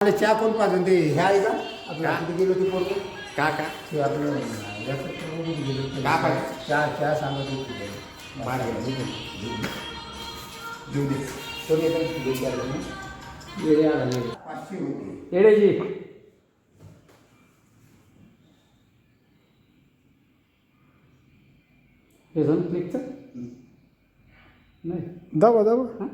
मला चहा कोण पाहिजे ते हे आहे का आपलं कुठे गेलो ते पोरग का ते आपलं गेलो का पाहिजे? चहा सांगत होते देऊ दे कोणी येतात येडे आला 500 होते येडेजी हे जाऊन क्लिकचं नाही दाबा दाबा हां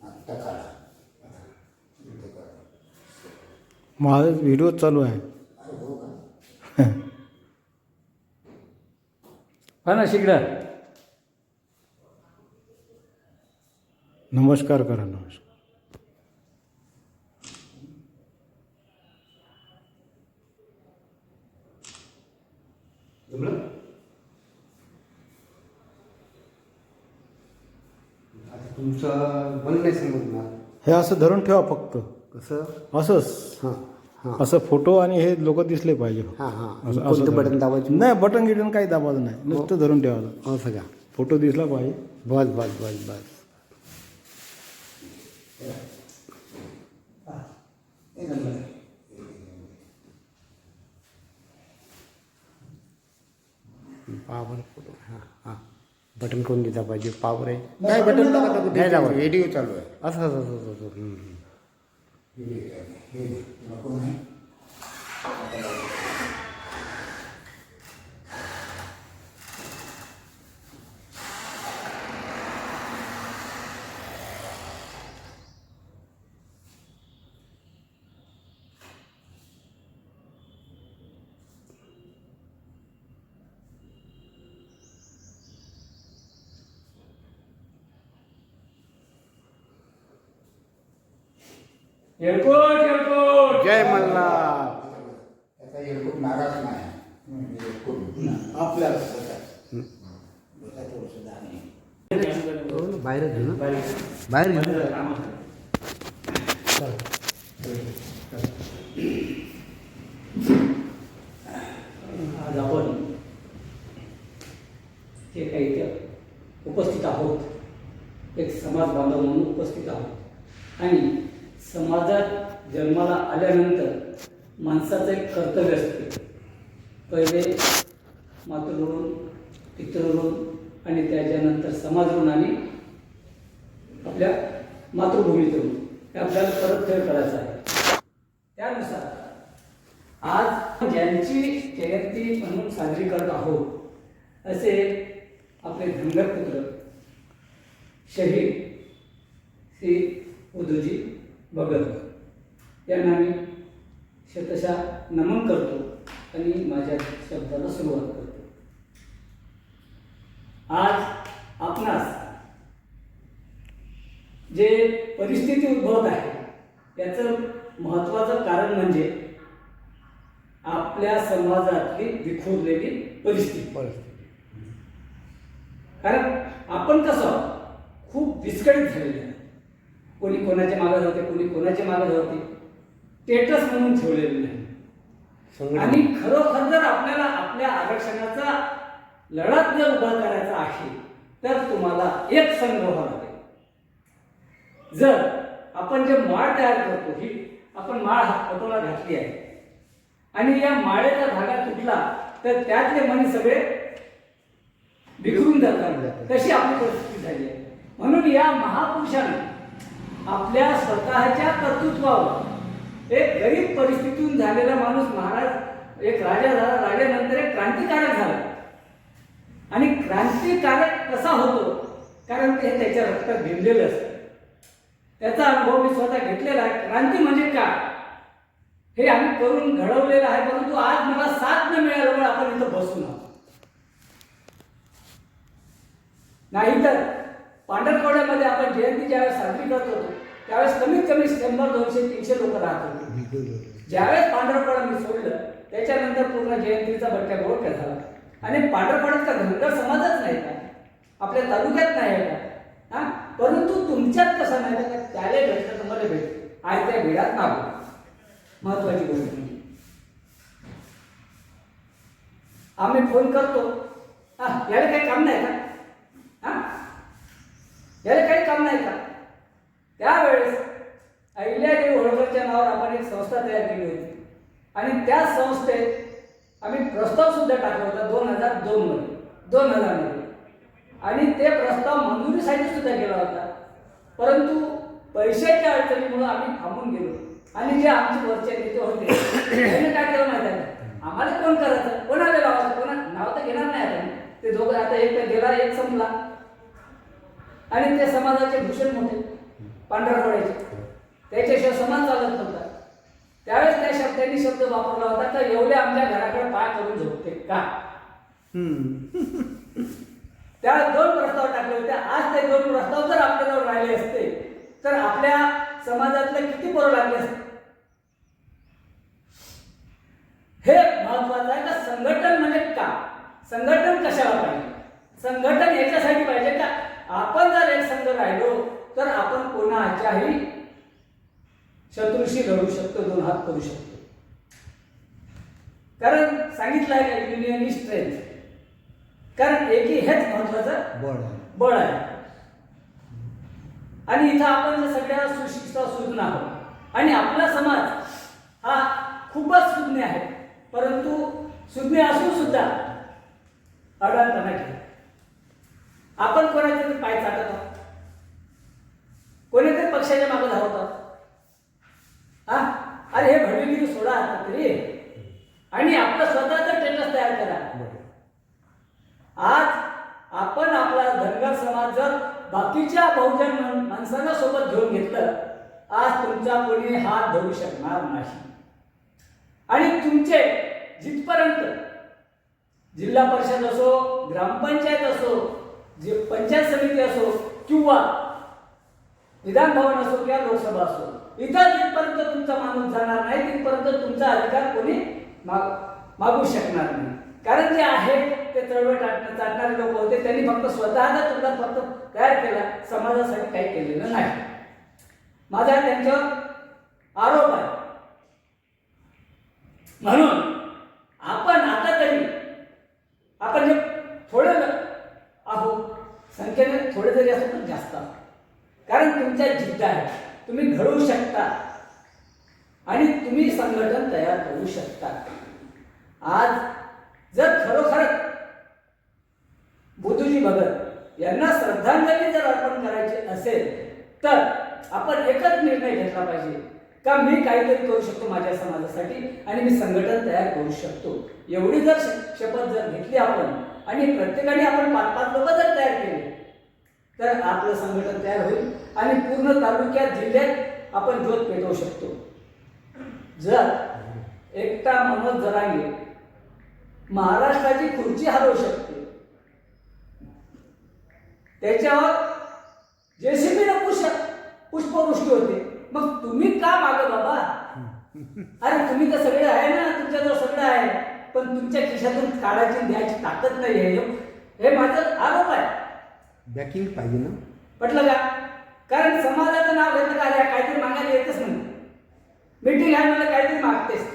आता काढा माझा व्हिडिओ चालू आहे. हो का हा ना शिकडा नमस्कार करा नमस्कार. जमलं आता तुमचं मन नाही समजणार. हे असं धरून ठेवा फक्त कसं असंच हां हां असं फोटो आणि हे लोक दिसले पाहिजे. हां हां असं कोणतं धरून. बटन दाबायचं? नाही बटन गिटन काही दाबायचं नाही नुसतं धरून ठेवायचं. असं का? फोटो दिसला पाहिजे. बस बस बस बस पावर फोटो हां हां बटन कोणती दाबायचे पावर आहे नाही बटन दाबा नाही दाबा. व्हिडिओ चालू आहे असं असं असं असं हं. हे नको नाही येळकोट येळकोट जय मल्हार. त्याचा एलकुट नाराज नाही एलकुट आपल्याला थोडंसं दाणे बाहेर घेऊ ना बाहेर घेऊ आज आपण जे काही इथे उपस्थित आहोत एक समाज बांधव म्हणून उपस्थित आहोत आणि समाजात जन्माला आल्यानंतर माणसाचं एक कर्तव्य असते पहिले मातृऋण पितृऋण आणि त्याच्यानंतर समाजऋण आणि आपल्या मातृभूमीतून हे आपल्याला परतफेड करायचं आहे. त्यानुसार आज ज्यांची जयंती म्हणून साजरी करत आहोत असे आपले धनगर पुत्र शहीद श्री उदूजी भगत यांना मी शतशः नमन करतो आणि माझ्या शब्दाला सुरुवात करतो. आज आपणास जे परिस्थिती उद्भवत आहे याचं महत्त्वाचं कारण म्हणजे आपल्या समाजातली विखुरलेली परिस्थिती. कारण आपण कसं आहोत? खूप विस्कळीत झालेले आहे. कोणी कोणाच्या मागे होते कोणी कोणाच्या मागे होते स्टेटस म्हणून ठेवलेले नाही. आणि खरोखर जर आपल्याला आपल्या आरक्षणाचा लढा जर उभा करायचा आहे तर तुम्हाला एक संघ व्हावा लागेल. जर आपण जे माळ तयार करतो ही आपण माळ हातोला घातली आहे आणि या माळेचा धागा तुटला तर त्यातले मणी सगळे बिखरून जातात. तशी आपली परिस्थिती झाली आहे. म्हणून या महापुरुषाने आपल्या स्वतःच्या कर्तृत्वावर एक गरीब परिस्थितीतून झालेला माणूस महाराज एक राजा झाला. राजानंतर एक क्रांतिकारक झाला आणि क्रांतिकारक कसा होतो कारण ते त्याच्या रक्तात भिनलेलं असतं. त्याचा अनुभव मी स्वतः घेतलेला आहे. क्रांती म्हणजे काय हे आम्ही करून घडवलेलं आहे, परंतु आज मला साथ न मिळाल्यामुळे आपण इथं बसून आहोत. नाहीतर पांढरकवड्यामध्ये आपण जयंती ज्यावेळेस साजरी करत होतो त्यावेळेस कमीत कमी 100, 200, 300 लोक राहत होते. ज्यावेळेस पांढरकवडा मी सोडलं त्याच्यानंतर पूर्ण जयंतीचा बट्ट्या बोळक्या झाला. आणि पांढरकवड्यात का धनगर समाजच नाही का, आपल्या तालुक्यात नाही आहे का? हा, परंतु तुमच्यात कसं नाही का, त्याला भेटतं तुम्हाला भेटतं आहे त्या भिडात मागू. महत्वाची गोष्ट म्हणजे आम्ही फोन करतो, हा याला काही काम नाही का, हा याला काही काम नाही का. त्यावेळेस अहिल्यादेवी होळकरच्या नावावर आपण एक संस्था तयार केली होती आणि त्या संस्थेत आम्ही प्रस्ताव सुद्धा टाकला होता 2002 मध्ये आणि ते प्रस्ताव मंजुरीसाठी सुद्धा गेला होता. परंतु पैशाच्या अडचणीमुळे आम्ही थांबून गेलो आणि जे आमचे वरचे नेते होते त्यांनी काय केलं माहिती आहे, आम्हाला कोण करायचं, कोणाला लावायचं, कोणा नाव तर घेणार नाही आता. ते दोघं आता एक गेला, एक संपला. आणि ते समाजाचे भूषण मोठे पांढरकवड्याचे, त्याच्याशिवाय समाज चालत नव्हता. त्यावेळेस त्या शब्दांनी शब्द वापरला होता का एवढे आमच्या घराकडे पाय करून झोपते का. त्यावेळेस 2 प्रस्ताव टाकले होते. आज ते 2 प्रस्ताव जर आपल्याजवळ राहिले असते तर आपल्या समाजातले किती पोरं लागले असते. हे महत्वाचं आहे का संघटन म्हणजे का, संघटन कशाला पाहिजे. संघटन याच्यासाठी पाहिजे का आपण जर एक संघ राहिलो तर आपण कोणाच्याही शत्रूशी लढू शकतो, 2 हात करू शकतो. कारण सांगितलं आहे का युनियन इज स्ट्रेंथ. कारण एकी हेच महत्वाचं बळ आहे. आणि इथं आपण जर सगळ्या सुशिक्षित सुज्ञ आहोत आणि आपला समाज हा खूपच सुज्ञ आहे, परंतु सुज्ञ असून सुद्धा अडाणपणा केला. आपण कोणाचे पाय चाटत आहोत, कोणीतरी पक्षाच्या मागे धावत आहोत. हा अरे हे भडवीगिरी सोडा आता तरी आणि आपलं स्वतःचं स्टेटस तयार करा. आज आपण आपला धनगर समाज जर बाकीच्या बहुजन माणसांना सोबत घेऊन घेतलं, आज तुमचा कोणी हात धरू शकणार नाही. आणि तुमचे जिथपर्यंत जिल्हा परिषद असो, ग्रामपंचायत असो, जे पंचायत समिती असो किंवा विधान भवन असो किंवा लोकसभा असो, इथं जिथपर्यंत तुमचा माणूस जाणार नाही तिथपर्यंत तुमचा अधिकार कोणी मागू शकणार नाही. कारण जे आहे ते चळवळ चाटणारे लोक होते, त्यांनी फक्त स्वतःचा तुमचा फक्त तयार केला, समाजासाठी काही केलेलं नाही. माझा त्यांच्यावर आरोप आहे. म्हणून आपण आता तरी आपण जे थोडे आहोत, संख्येने थोडे जरी असो पण जास्त आहोत. कारण तुमच्या जिद्द आहे, तुम्ही घडवू शकता आणि तुम्ही संघटन तयार करू शकता. आज जर खरोखरच बुद्धूजी भगत यांना श्रद्धांजली जर अर्पण करायची असेल तर आपण एकच निर्णय घेतला पाहिजे का मी काहीतरी करू शकतो माझ्या समाजासाठी आणि मी संघटन तयार करू शकतो. एवढी जर शपथ जर घेतली आपण आणि प्रत्येकाने आपण 5-5 लोक जर तयार केले तर आपलं संघटन तयार होईल आणि पूर्ण तालुक्यात जिल्ह्यात आपण ज्योत पेटवू शकतो. जर एकटा मनोज जरांगे महाराष्ट्राची खुर्ची हलवू शकते, त्याच्यावर जेसीबीने पुष्पवृष्टी होते, मग तुम्ही का मागं बाबा. अरे तुम्ही तर सगळे आहे ना, तुमच्याजवळ सगळं आहे, पण तुमच्या खिशातून काढायची द्यायची ताकद नाही आहे. हे माझं आरोप आहे. बॅकिंग पाहिजे ना, पटलं का. कारण समाजाचं नाव घेतलं का काहीतरी मागायला येतच नाही. मीटिंग आहे मला काहीतरी मागतेस.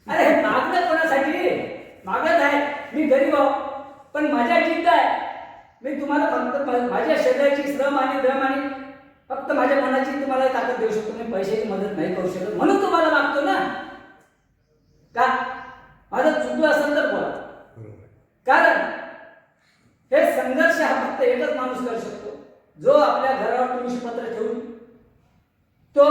अरे हे मागणं कोणासाठी मागत आहे. मी गरीब आहो पण माझ्या जिद्द आहे. मी तुम्हाला फक्त माझ्या शरीराची श्रम आणि दम आणि फक्त माझ्या मनाची तुम्हाला ताकद देऊ शकतो. मी पैशाची मदत नाही करू शकत म्हणून तुम्हाला मागतो ना. का माझं चुकलं असेल तर बोला. कारण हे संघर्ष हा फक्त एकच माणूस करू शकतो, जो आपल्या घरावर तुळशीपत्र ठेवून तो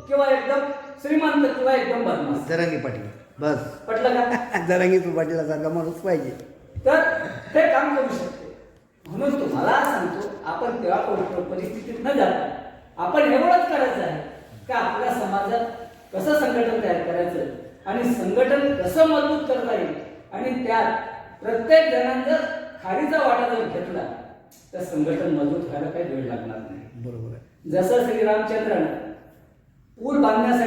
किंवा एकदम श्रीमंत किंवा एकदम बदमाश. जरांगी पाटील बस. पटलं का. जरांगी पाटीलासारखा माणूस पाहिजे तर ते काम करू शकते. म्हणून तुम्हाला सांगतो आपण तेव्हा परिस्थितीत न जाता आपण एवढंच करायचं आहे का आपल्या समाजात कसं संघटन तयार करायचं आणि संघटन कसं मजबूत करता येईल आणि त्यात प्रत्येक जणांनी जर खारीचा वाटा जर घेतला तर संघटन मजबूत व्हायला काही वेळ लागणार नाही. बरोबर आहे. जसं श्रीरामचंद्रानं पूल बांधण्यासाठी